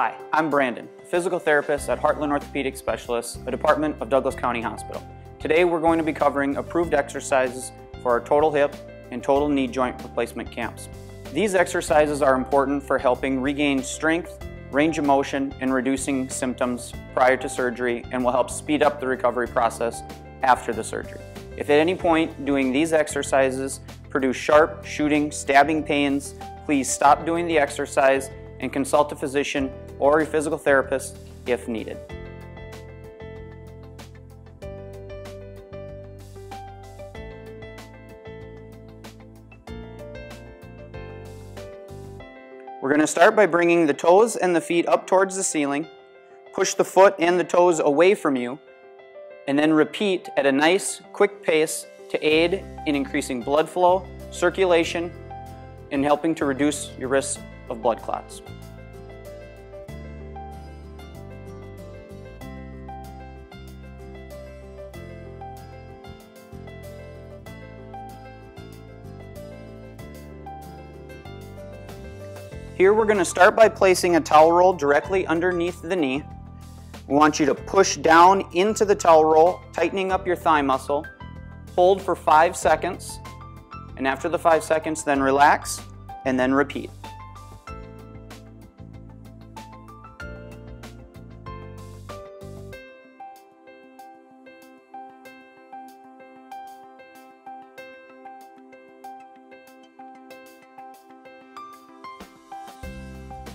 Hi, I'm Brandon, a physical therapist at Heartland Orthopedic Specialists, a department of Douglas County Hospital. Today we're going to be covering approved exercises for our total hip and total knee joint replacement camps. These exercises are important for helping regain strength, range of motion, and reducing symptoms prior to surgery, and will help speed up the recovery process after the surgery. If at any point doing these exercises produce sharp, shooting, stabbing pains, please stop doing the exercise and consult a physician or a physical therapist if needed. We're going to start by bringing the toes and the feet up towards the ceiling, push the foot and the toes away from you, and then repeat at a nice, quick pace to aid in increasing blood flow, circulation, and helping to reduce your risk of blood clots. Here we're going to start by placing a towel roll directly underneath the knee. We want you to push down into the towel roll, tightening up your thigh muscle. Hold for 5 seconds, and after the 5 seconds, then relax, and then repeat.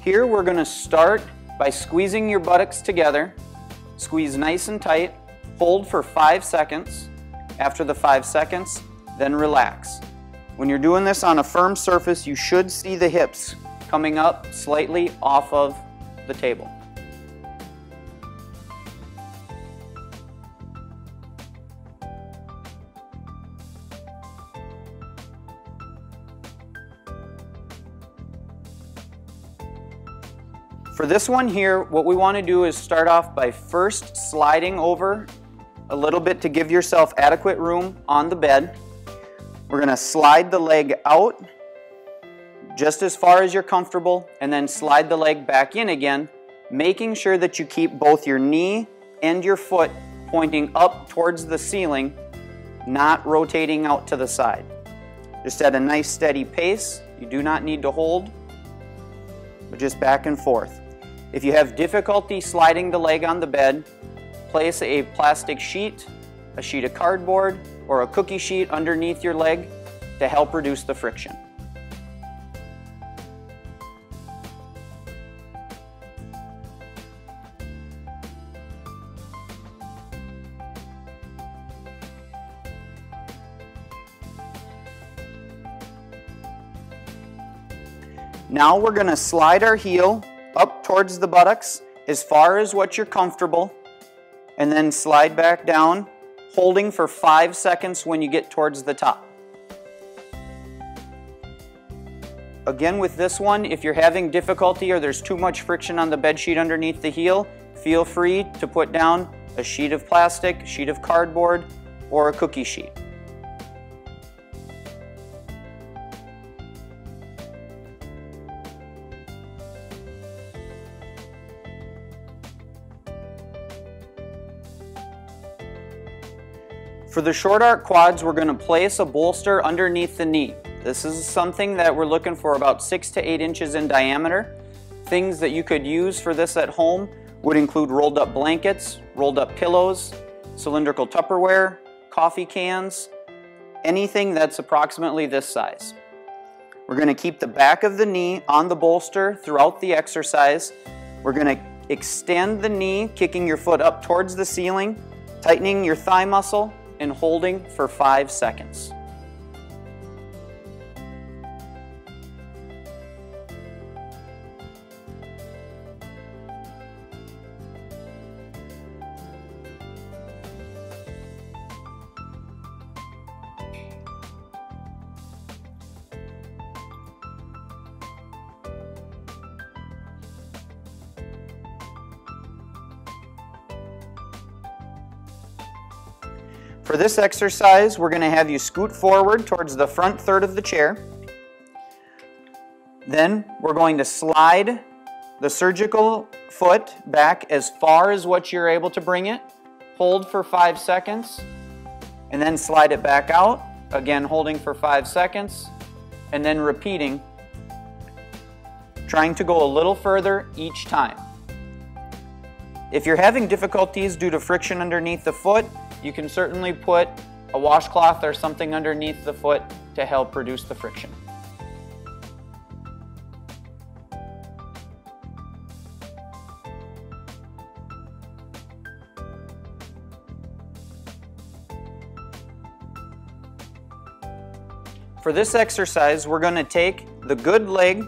Here we're going to start by squeezing your buttocks together. Squeeze nice and tight. Hold for 5 seconds. After the 5 seconds, then relax. When you're doing this on a firm surface, you should see the hips coming up slightly off of the table. For this one here, what we want to do is start off by first sliding over a little bit to give yourself adequate room on the bed. We're going to slide the leg out just as far as you're comfortable, and then slide the leg back in again, making sure that you keep both your knee and your foot pointing up towards the ceiling, not rotating out to the side. Just at a nice steady pace. You do not need to hold, but just back and forth. If you have difficulty sliding the leg on the bed, place a plastic sheet, a sheet of cardboard, or a cookie sheet underneath your leg to help reduce the friction. Now we're going to slide our heel up towards the buttocks as far as what you're comfortable, and then slide back down, holding for 5 seconds when you get towards the top. Again, with this one, if you're having difficulty or there's too much friction on the bed sheet underneath the heel, feel free to put down a sheet of plastic, sheet of cardboard, or a cookie sheet. For the short arc quads, we're going to place a bolster underneath the knee. This is something that we're looking for about 6 to 8 inches in diameter. Things that you could use for this at home would include rolled up blankets, rolled up pillows, cylindrical Tupperware, coffee cans, anything that's approximately this size. We're going to keep the back of the knee on the bolster throughout the exercise. We're going to extend the knee, kicking your foot up towards the ceiling, tightening your thigh muscle, and holding for 5 seconds. For this exercise, we're going to have you scoot forward towards the front third of the chair. Then we're going to slide the surgical foot back as far as what you're able to bring it. Hold for 5 seconds, and then slide it back out. Again, holding for 5 seconds, and then repeating, trying to go a little further each time. If you're having difficulties due to friction underneath the foot, you can certainly put a washcloth or something underneath the foot to help reduce the friction. For this exercise, we're going to take the good leg,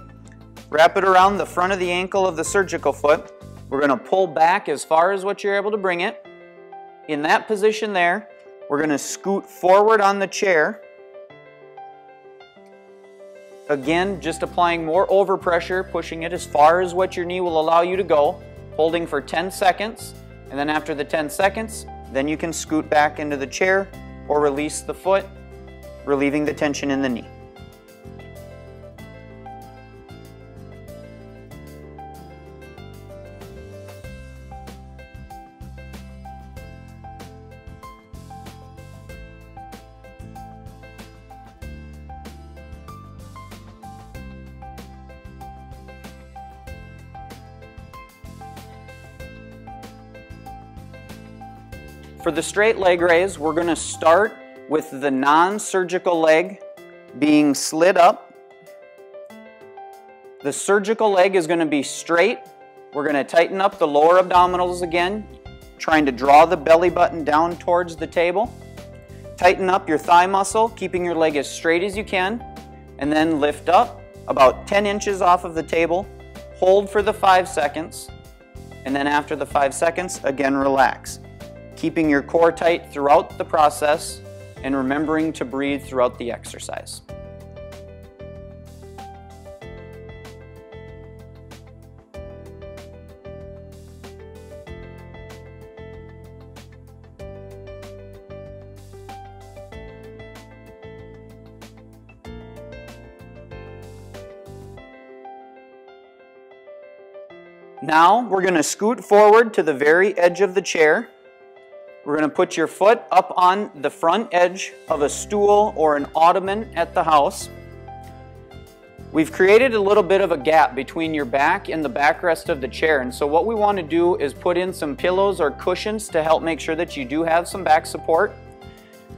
wrap it around the front of the ankle of the surgical foot. We're going to pull back as far as what you're able to bring it. In that position there, we're going to scoot forward on the chair. Again, just applying more overpressure, pushing it as far as what your knee will allow you to go, holding for 10 seconds, and then after the 10 seconds, then you can scoot back into the chair or release the foot, relieving the tension in the knee. For the straight leg raise, we're going to start with the non-surgical leg being slid up. The surgical leg is going to be straight. We're going to tighten up the lower abdominals again, trying to draw the belly button down towards the table. Tighten up your thigh muscle, keeping your leg as straight as you can, and then lift up about 10 inches off of the table. Hold for the 5 seconds, and then after the 5 seconds, again relax. Keeping your core tight throughout the process and remembering to breathe throughout the exercise. Now we're going to scoot forward to the very edge of the chair. We're going to put your foot up on the front edge of a stool or an ottoman at the house. We've created a little bit of a gap between your back and the backrest of the chair, and so what we want to do is put in some pillows or cushions to help make sure that you do have some back support.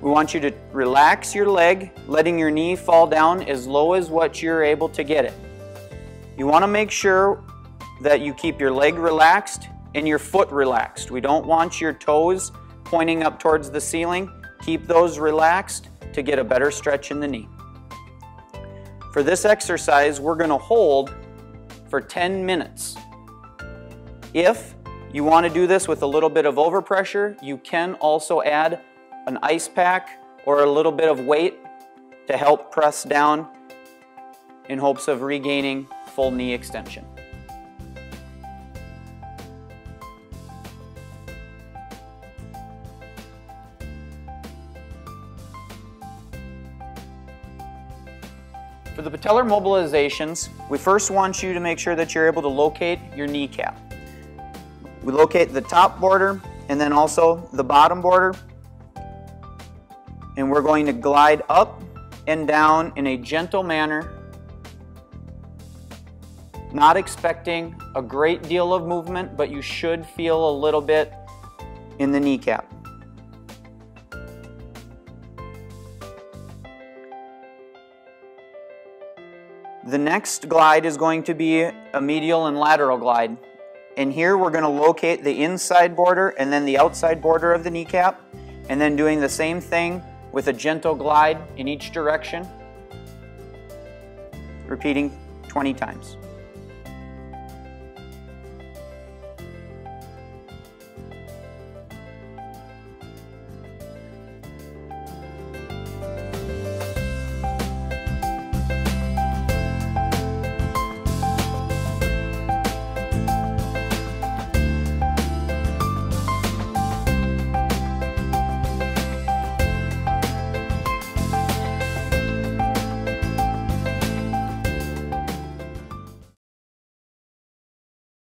We want you to relax your leg, letting your knee fall down as low as what you're able to get it. You want to make sure that you keep your leg relaxed and your foot relaxed. We don't want your toes pointing up towards the ceiling. Keep those relaxed to get a better stretch in the knee. For this exercise, we're going to hold for 10 minutes. If you want to do this with a little bit of overpressure, you can also add an ice pack or a little bit of weight to help press down in hopes of regaining full knee extension. For the patellar mobilizations, we first want you to make sure that you're able to locate your kneecap. We locate the top border and then also the bottom border, and we're going to glide up and down in a gentle manner, not expecting a great deal of movement, but you should feel a little bit in the kneecap. The next glide is going to be a medial and lateral glide. And here we're going to locate the inside border and then the outside border of the kneecap, and then doing the same thing with a gentle glide in each direction, repeating 20 times.